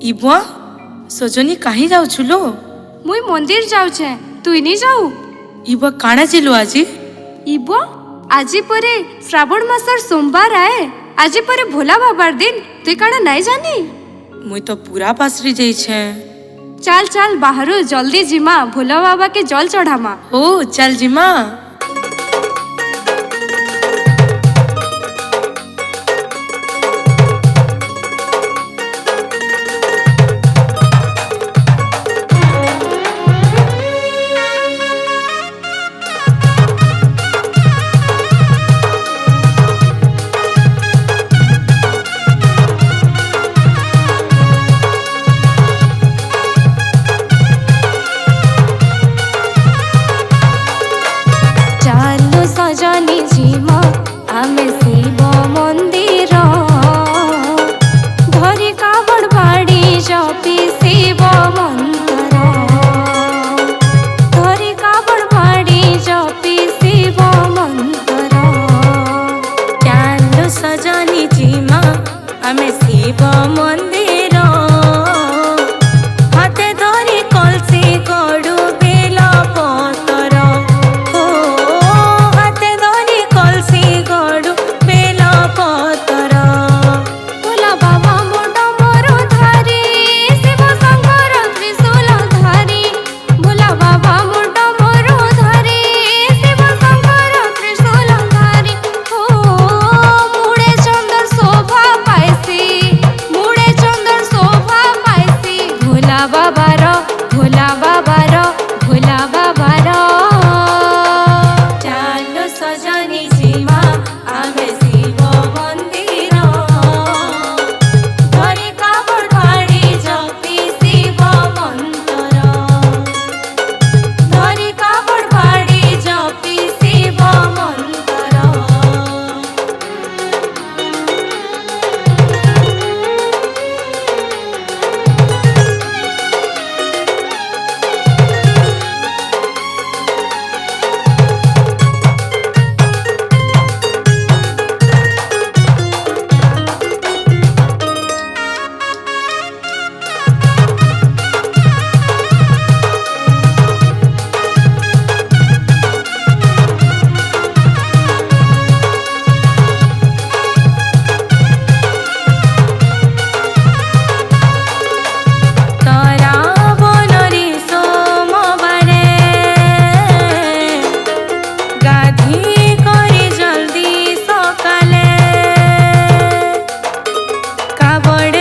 इबुआ सजनी कहीं जाऊछु लो? मुई मंदिर जाऊचे, तुई नहीं जाऊ? इबुआ काଣା जिलु आजी? इबो आजी परे श्रावण मासर सोमवार आए, आजी परे भोला बाबार दिन, तुई काଣା नहीं जानी? मुई तो पूरा पासरी जाई छे। चल चल बाहरु जल्दी जिमा, भोला बाबा के जल चढ़ामा। ओ चल जिमा। सजनी जिमा आमे शिव मंदिर धरी कावड़ बाड़ी जपी शिव मंत्र धरी कावड़ बाड़ी जपी शिव मंत्र चालो सजनी जिमा आमे शिव मंदिर हाथे धरी कलसी गड़ू बेल पतर भोला बाबा मोटा मोरो धारी शिव शंकर त्रिशूल धारी भोला बाबा मोटा मोरो धारी शिव शंकर त्रिशूल धारी हो मुड़े चंदन शोभा पाइसी मुड़े चंदन शोभा पाइसी भोला बाबा रो भोला बाबा रो भोला बाबा रो चालो सजनी जिमा आमे शिव मंदिर धरी कावड़ बाड़ी जपी शिव मंत्र धरी कावड़ बाड़ी जपी शिव मंत्र कावड़